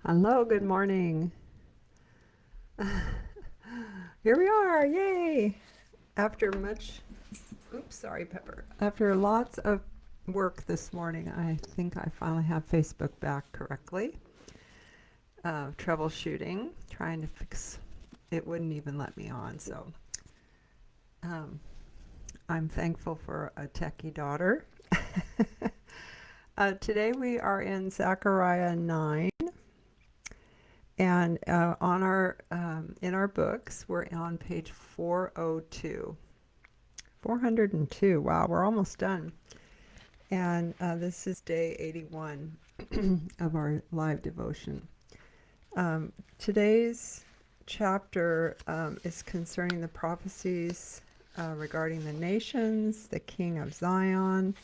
Hello, good morning. Here we are, yay! After much, oops, sorry, Pepper. After lots of work this morning, I think I finally have Facebook back correctly. Troubleshooting, trying to fix, it wouldn't even let me on, so um, I'm thankful for a techie daughter. Today we are in Zechariah 9. And in our books, we're on page 402. 402. Wow, we're almost done. And this is day 81 of our live devotion. Today's chapter is concerning the prophecies regarding the nations, the King of Zion,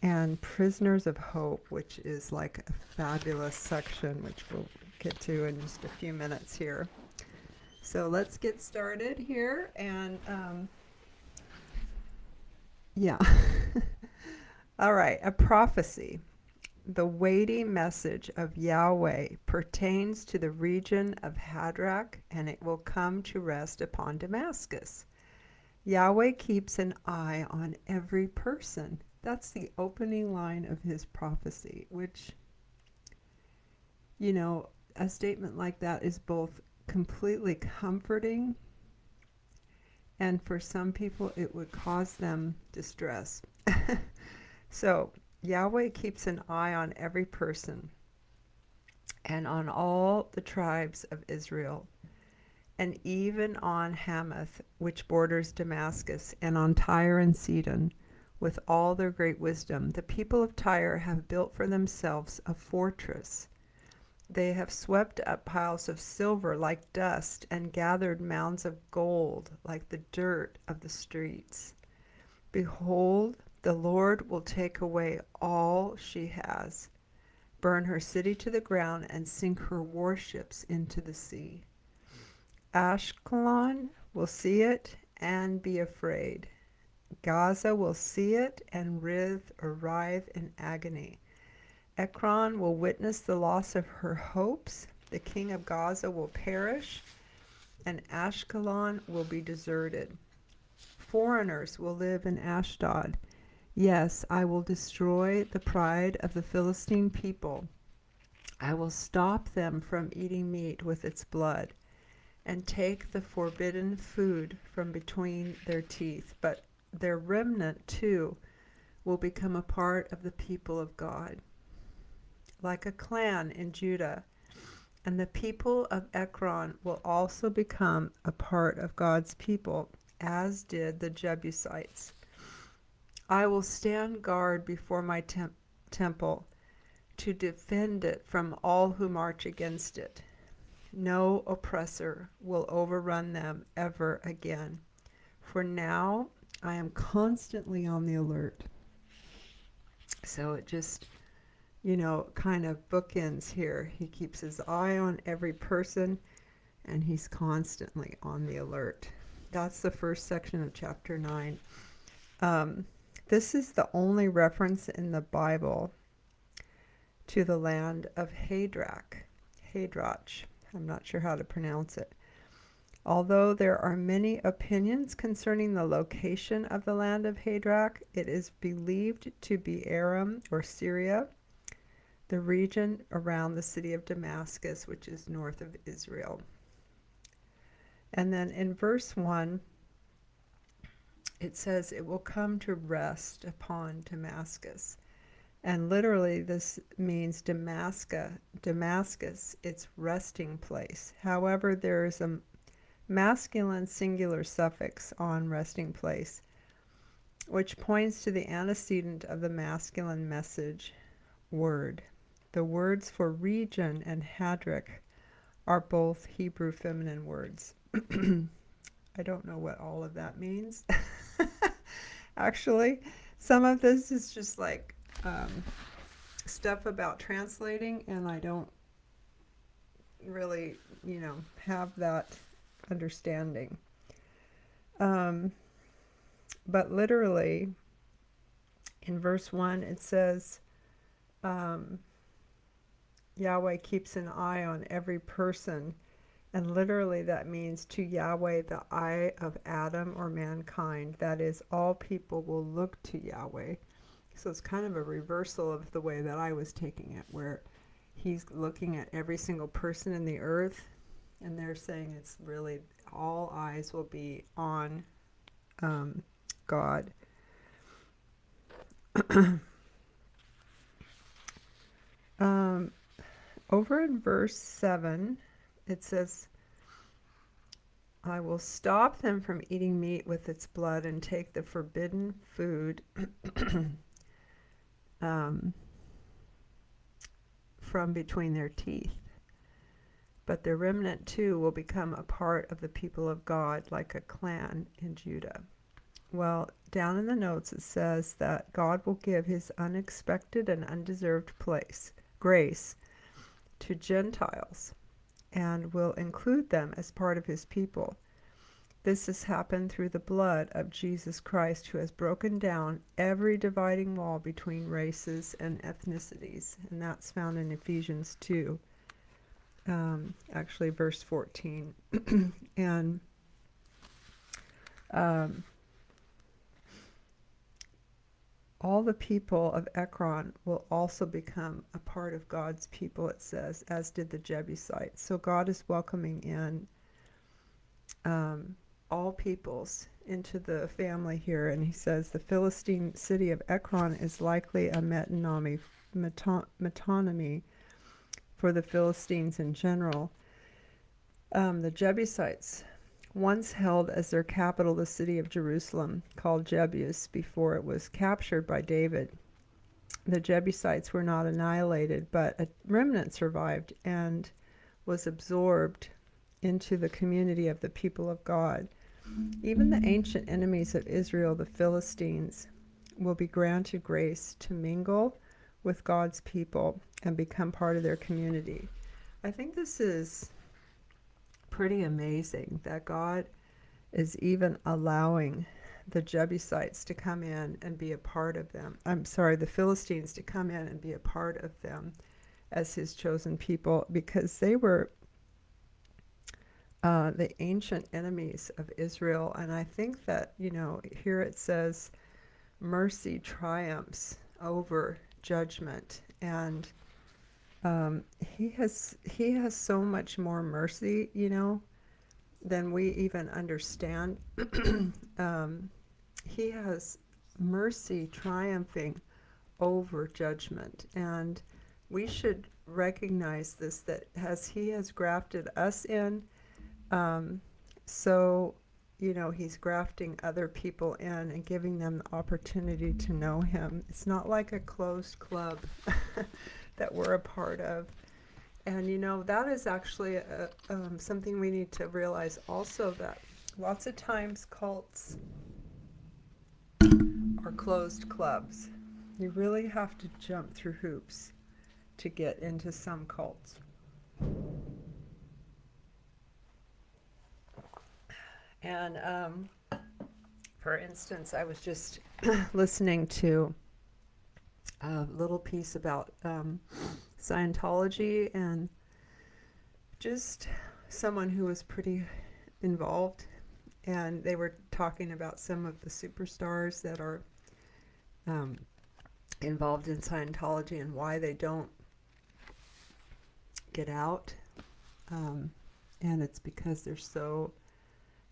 and prisoners of hope, which is like a fabulous section, which we'll get to in just a few minutes here. So let's get started here. And yeah. All right, a prophecy. The weighty message of Yahweh pertains to the region of Hadrach, and it will come to rest upon Damascus. Yahweh keeps an eye on every person. That's the opening line of his prophecy, which, a statement like that is both completely comforting, and for some people it would cause them distress. So, Yahweh keeps an eye on every person and on all the tribes of Israel, and even on Hamath, which borders Damascus, and on Tyre and Sidon, with all their great wisdom. The people of Tyre have built for themselves a fortress. They have swept up piles of silver like dust and gathered mounds of gold like the dirt of the streets. Behold, the Lord will take away all she has, burn her city to the ground, and sink her warships into the sea. Ashkelon will see it and be afraid. Gaza will see it and writhe in agony. Ekron will witness the loss of her hopes. The king of Gaza will perish, and Ashkelon will be deserted. Foreigners will live in Ashdod. Yes, I will destroy the pride of the Philistine people. I will stop them from eating meat with its blood, and take the forbidden food from between their teeth. But their remnant, too, will become a part of the people of God, like a clan in Judah. And the people of Ekron will also become a part of God's people, as did the Jebusites. I will stand guard before my temple to defend it from all who march against it. No oppressor will overrun them ever again. For now, I am constantly on the alert. So it just, kind of bookends here. He keeps his eye on every person, and he's constantly on the alert. That's the first section of chapter 9. This is the only reference in the Bible to the land of Hadrach. I'm not sure how to pronounce it. Although there are many opinions concerning the location of the land of Hadrach, it is believed to be Aram or Syria, the region around the city of Damascus, which is north of Israel. And then in verse 1, it says it will come to rest upon Damascus. And literally this means Damascus, its resting place. However, there is a masculine singular suffix on resting place, which points to the antecedent of the masculine message word. The words for region and Hadrach are both Hebrew feminine words. I don't know what all of that means. Actually, some of this is just like stuff about translating, and I don't really, have that understanding. But literally, in verse 1, it says, Yahweh keeps an eye on every person. And literally, that means to Yahweh, the eye of Adam or mankind. That is, all people will look to Yahweh. So it's kind of a reversal of the way that I was taking it, where he's looking at every single person in the earth, and they're saying it's really all eyes will be on God. Over in verse 7, it says, I will stop them from eating meat with its blood and take the forbidden food from between their teeth. But the remnant too will become a part of the people of God, like a clan in Judah. Well, down in the notes it says that God will give his unexpected and undeserved grace to Gentiles, and will include them as part of his people. This has happened through the blood of Jesus Christ, who has broken down every dividing wall between races and ethnicities. And that's found in Ephesians 2, actually verse 14. And all the people of Ekron will also become a part of God's people, it says, as did the Jebusites. So God is welcoming in all peoples into the family here. And he says the Philistine city of Ekron is likely a metonymy for the Philistines in general. The Jebusites once held as their capital the city of Jerusalem, called Jebus, before it was captured by David. The Jebusites were not annihilated, but a remnant survived and was absorbed into the community of the people of God. Even the ancient enemies of Israel, the Philistines, will be granted grace to mingle with God's people and become part of their community. I think this is pretty amazing that God is even allowing the Jebusites to come in and be a part of them. The Philistines to come in and be a part of them as his chosen people, because they were the ancient enemies of Israel. And I think that, here it says mercy triumphs over judgment. And he has so much more mercy, than we even understand. He has mercy triumphing over judgment. And we should recognize this, that as he has grafted us in, so he's grafting other people in and giving them the opportunity to know him. It's not like a closed club that we're a part of. And that is actually something we need to realize also, that lots of times cults are closed clubs. You really have to jump through hoops to get into some cults. And for instance, I was just listening to a little piece about Scientology, and just someone who was pretty involved, and they were talking about some of the superstars that are involved in Scientology and why they don't get out. And it's because they're so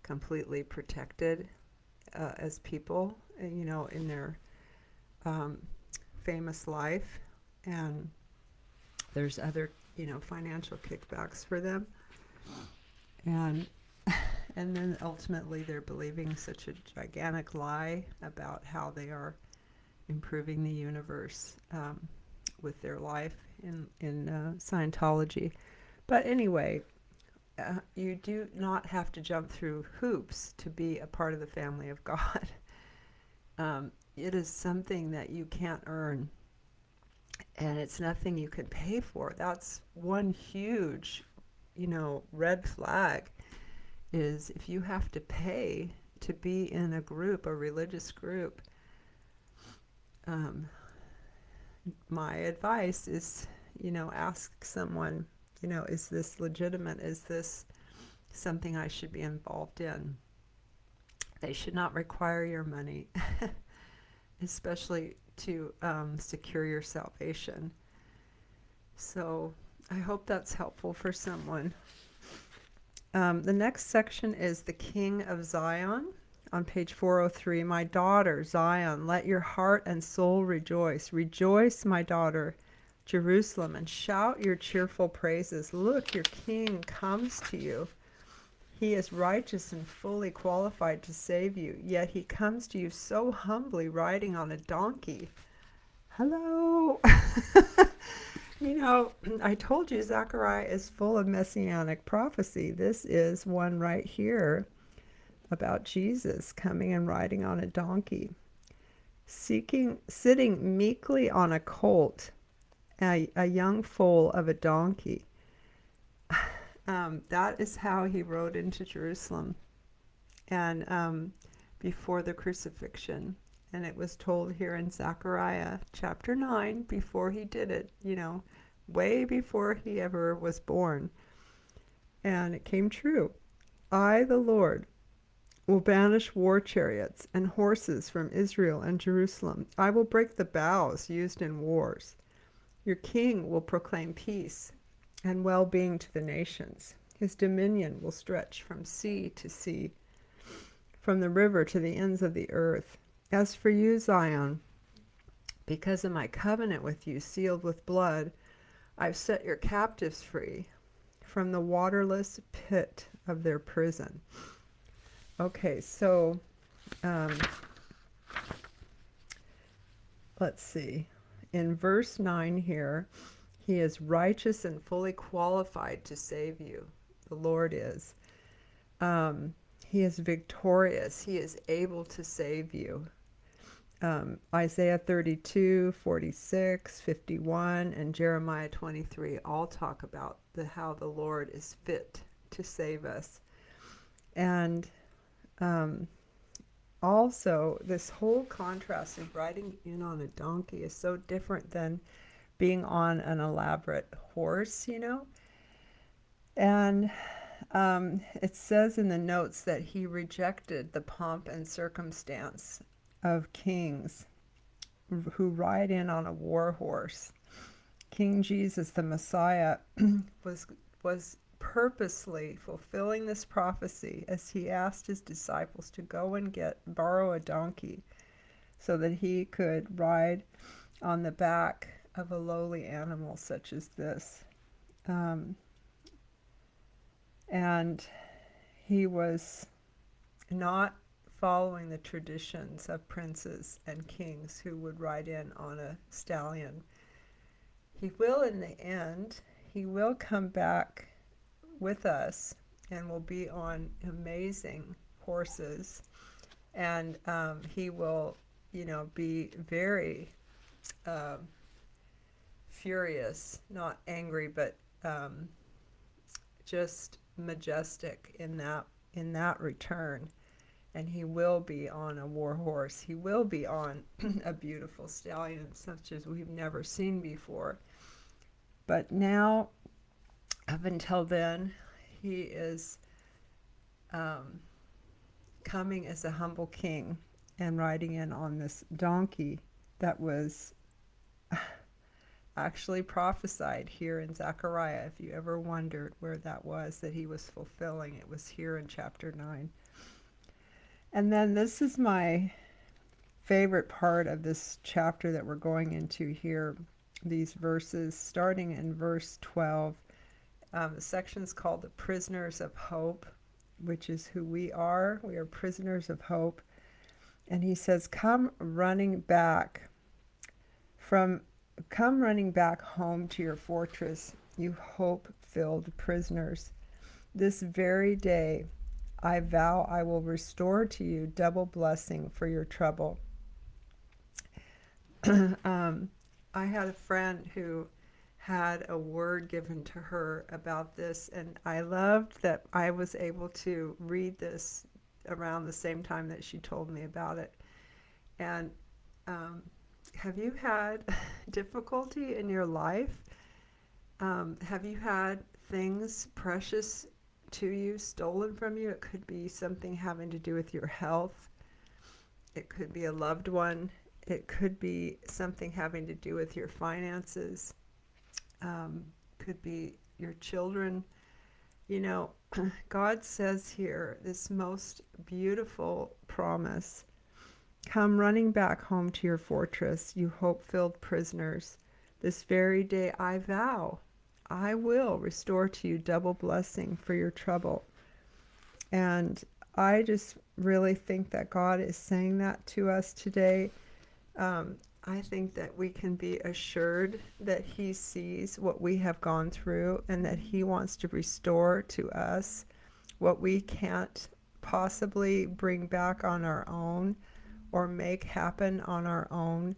completely protected as people, in their famous life, and there's other financial kickbacks for them, and then ultimately they're believing such a gigantic lie about how they are improving the universe with their life in Scientology. But anyway, you do not have to jump through hoops to be a part of the family of God. It is something that you can't earn, and it's nothing you can pay for. That's one huge, red flag, is if you have to pay to be in a group, a religious group. My advice is, ask someone, is this legitimate? Is this something I should be involved in? They should not require your money, especially to secure your salvation. So I hope that's helpful for someone. The next section is the King of Zion on page 403. My daughter, Zion, let your heart and soul rejoice. Rejoice, my daughter, Jerusalem, and shout your cheerful praises. Look, your king comes to you. He is righteous and fully qualified to save you, yet he comes to you so humbly, riding on a donkey. Hello! I told you Zechariah is full of messianic prophecy. This is one right here about Jesus coming and riding on a donkey, sitting meekly on a colt, a young foal of a donkey. That is how he rode into Jerusalem and before the crucifixion. And it was told here in Zechariah chapter 9, before he did it, way before he ever was born. And it came true. I, the Lord, will banish war chariots and horses from Israel and Jerusalem. I will break the bows used in wars. Your king will proclaim peace and well-being to the nations. His dominion will stretch from sea to sea, from the river to the ends of the earth. As for you, Zion, because of my covenant with you, sealed with blood, I've set your captives free from the waterless pit of their prison. Okay, so let's see. In verse 9 here, he is righteous and fully qualified to save you. The Lord is. He is victorious. He is able to save you. Isaiah 32, 46, 51, and Jeremiah 23 all talk about how the Lord is fit to save us. And also, this whole contrast of riding in on a donkey is so different than being on an elaborate horse, And it says in the notes that he rejected the pomp and circumstance of kings who ride in on a war horse. King Jesus, the Messiah, was purposely fulfilling this prophecy as he asked his disciples to go and borrow a donkey so that he could ride on the back of a lowly animal such as this. And he was not following the traditions of princes and kings who would ride in on a stallion. He will, in the end, he will come back with us and will be on amazing horses. And he will, be very furious, not angry, but just majestic in that return. And he will be on a war horse. He will be on a beautiful stallion such as we've never seen before. But now, up until then, he is coming as a humble king and riding in on this donkey that was actually prophesied here in Zechariah. If you ever wondered where that was that he was fulfilling, it was here in chapter 9. And then this is my favorite part of this chapter that we're going into here, these verses, starting in verse 12. The section's called the Prisoners of Hope, which is who we are. We are prisoners of hope. And he says, come running back home to your fortress, you hope-filled prisoners. This very day I vow I will restore to you double blessing for your trouble. I had a friend who had a word given to her about this, and I loved that I was able to read this around the same time that she told me about it. And have you had difficulty in your life? Have you had things precious to you stolen from you? It could be something having to do with your health. It could be a loved one. It could be something having to do with your finances. Could be your children. You know, God says here this most beautiful promise. Come running back home to your fortress, you hope-filled prisoners. This very day I vow, I will restore to you double blessing for your trouble. And I just really think that God is saying that to us today. I think that we can be assured that He sees what we have gone through and that He wants to restore to us what we can't possibly bring back on our own or make happen on our own.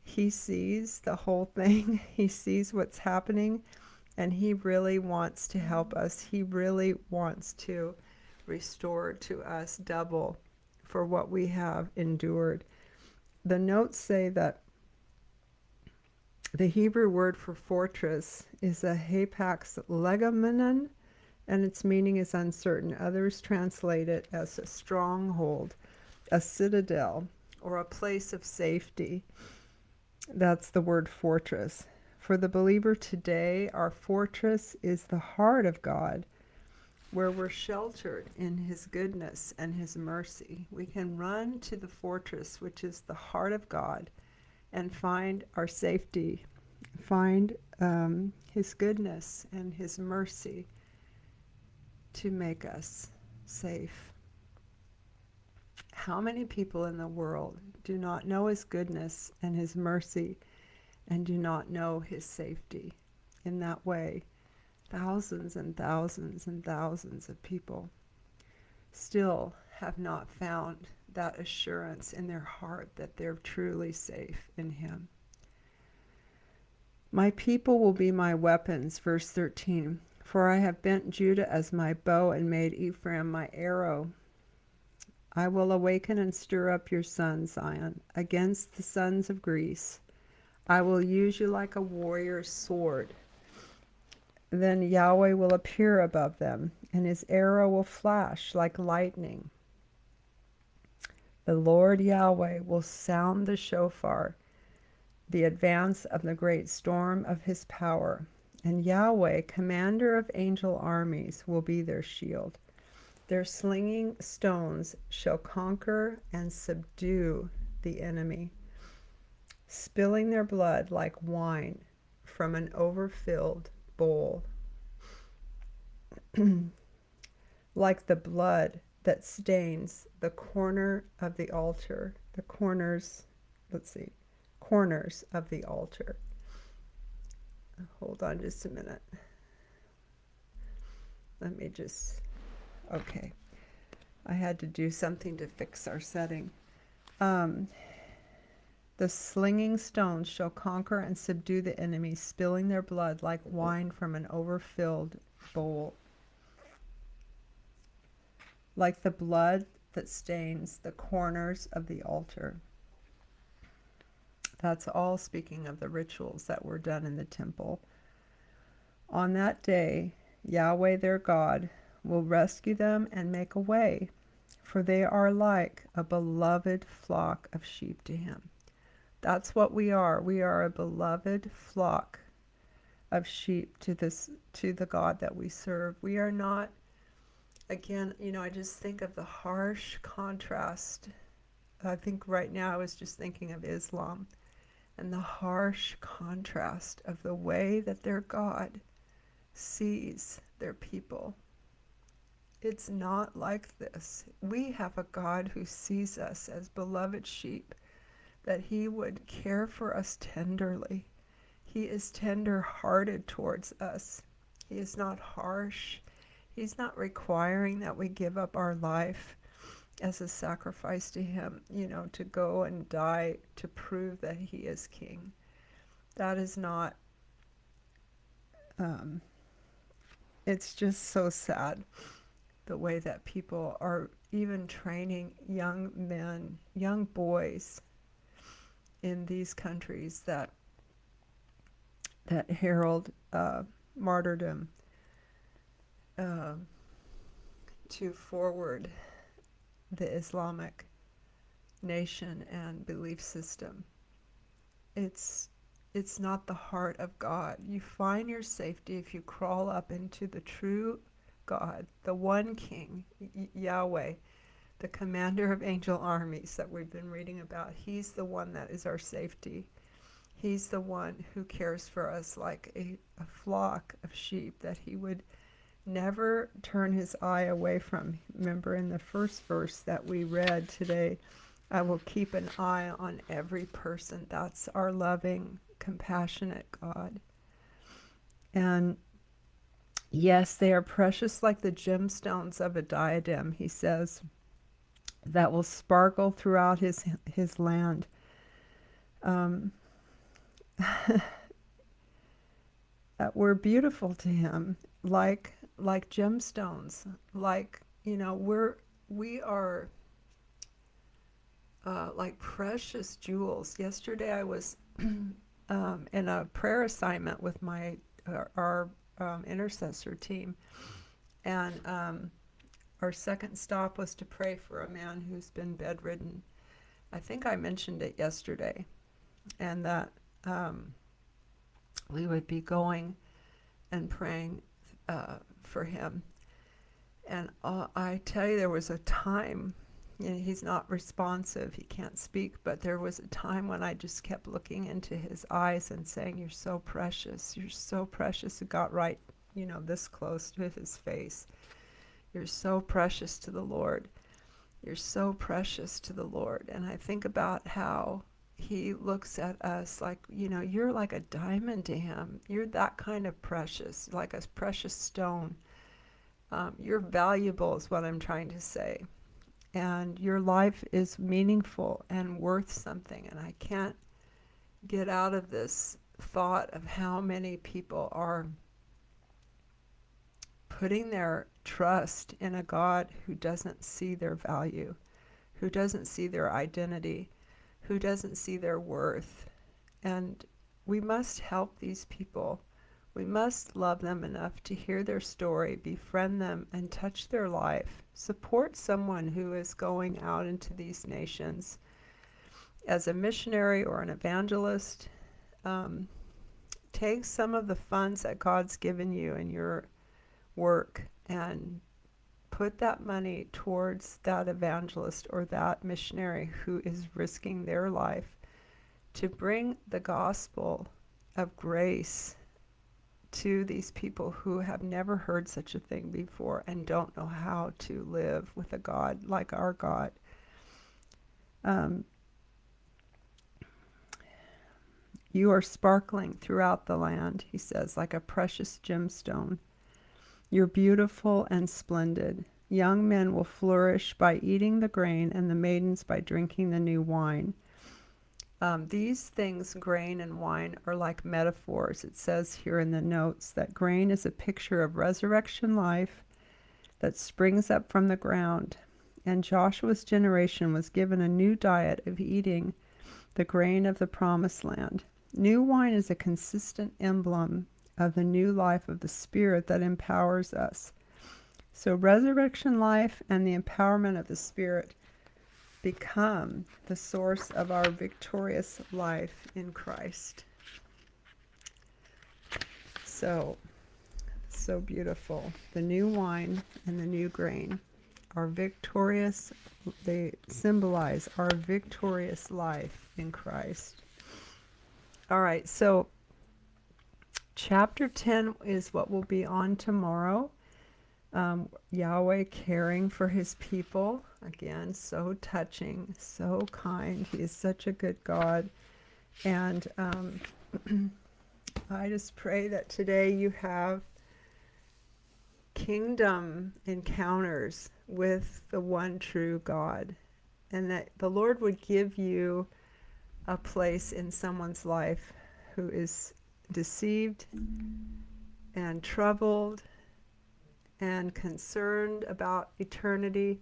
He sees the whole thing. He sees what's happening, and He really wants to help us. He really wants to restore to us double for what we have endured. The notes say that the Hebrew word for fortress is a hapax legomenon, and its meaning is uncertain. Others translate it as a stronghold, a citadel, or a place of safety. That's the word fortress. For the believer today, our fortress is the heart of God, where we're sheltered in His goodness and His mercy. We can run to the fortress, which is the heart of God, and find our safety, find His goodness and His mercy to make us safe. How many people in the world do not know His goodness and His mercy and do not know His safety in that way? Thousands and thousands and thousands of people still have not found that assurance in their heart that they're truly safe in Him. My people will be my weapons, verse 13. For I have bent Judah as my bow and made Ephraim my arrow. I will awaken and stir up your sons, Zion, against the sons of Greece. I will use you like a warrior's sword. Then Yahweh will appear above them, and His arrow will flash like lightning. The Lord Yahweh will sound the shofar, the advance of the great storm of His power. And Yahweh, commander of angel armies, will be their shield. Their slinging stones shall conquer and subdue the enemy, spilling their blood like wine from an overfilled bowl, like the blood that stains the corner of the altar, the corners of the altar. Hold on just a minute. Okay. I had to do something to fix our setting. The slinging stones shall conquer and subdue the enemy, spilling their blood like wine from an overfilled bowl, like the blood that stains the corners of the altar. That's all speaking of the rituals that were done in the temple. On that day, Yahweh their God will rescue them and make a way, for they are like a beloved flock of sheep to Him. That's what we are. We are a beloved flock of sheep to the God that we serve. We are not, again, I just think of the harsh contrast. I think right now I was just thinking of Islam and the harsh contrast of the way that their God sees their people. It's not like this. We have a God who sees us as beloved sheep, that He would care for us tenderly. He is tender-hearted towards us. He is not harsh. He's not requiring that we give up our life as a sacrifice to Him, to go and die to prove that He is King. That is not, it's just so sad the way that people are even training young men, young boys in these countries that herald martyrdom uh, to forward the Islamic nation and belief system. It's it's not the heart of God. You find your safety if you crawl up into the true God, the one King, Yahweh, the commander of angel armies that we've been reading about. He's the one that is our safety. He's the one who cares for us like a flock of sheep that he would never turn his eye away from. Remember in the first verse that we read today, I will keep an eye on every person. That's our loving, compassionate God. And yes, they are precious like the gemstones of a diadem, he says, that will sparkle throughout his land. We're beautiful to him, like gemstones, like, we are like precious jewels. Yesterday I was in a prayer assignment with our intercessor team, and our second stop was to pray for a man who's been bedridden. I think I mentioned it yesterday, and that we would be going and praying for him. And I tell you, there was a time, he's not responsive, he can't speak, but there was a time when I just kept looking into his eyes and saying, you're so precious, you're so precious. It got right, this close to his face. You're so precious to the Lord. You're so precious to the Lord. And I think about how he looks at us like, you're like a diamond to him. You're that kind of precious, like a precious stone. You're valuable is what I'm trying to say. And your life is meaningful and worth something. And I can't get out of this thought of how many people are putting their trust in a God who doesn't see their value, who doesn't see their identity, who doesn't see their worth. And we must help these people. We must love them enough to hear their story, befriend them, and touch their life. Support someone who is going out into these nations as a missionary or an evangelist. Take some of the funds that God's given you in your work and put that money towards that evangelist or that missionary who is risking their life to bring the gospel of grace to these people who have never heard such a thing before and don't know how to live with a God like our God. You are sparkling throughout the land, he says, like a precious gemstone. You're beautiful and splendid. Young men will flourish by eating the grain, and the maidens by drinking the new wine. These things, grain and wine, are like metaphors. It says here in the notes that grain is a picture of resurrection life that springs up from the ground. And Joshua's generation was given a new diet of eating the grain of the promised land. New wine is a consistent emblem of the new life of the Spirit that empowers us. So resurrection life and the empowerment of the Spirit become the source of our victorious life in Christ. So beautiful. The new wine and the new grain are victorious. They symbolize our victorious life in Christ. All right, so chapter 10 is what will be on tomorrow. Yahweh caring for his people. Again, so touching, so kind. He is such a good God. And I just pray that today you have kingdom encounters with the one true God, and that the Lord would give you a place in someone's life who is deceived and troubled and concerned about eternity.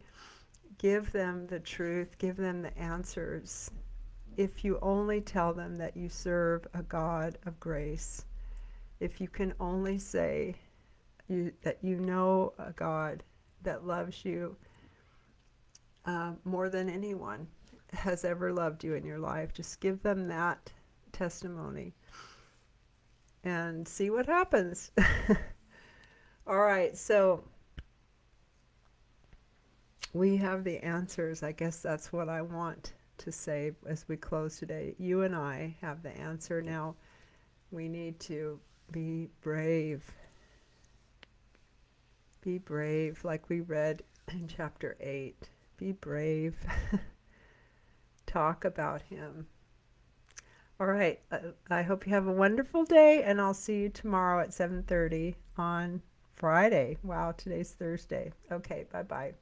Give them the truth, give them the answers, if you only tell them that you serve a God of grace If you can only say that you know a God that loves you more than anyone has ever loved you in your life, just give them that testimony and see what happens. All right, so we have the answers. I guess that's what I want to say as we close today. You and I have the answer now. We need to be brave. Be brave, like we read in chapter 8. Be brave. Talk about him. All right. I hope you have a wonderful day, and I'll see you tomorrow at 7:30 on Friday. Wow, today's Thursday. Okay, bye-bye.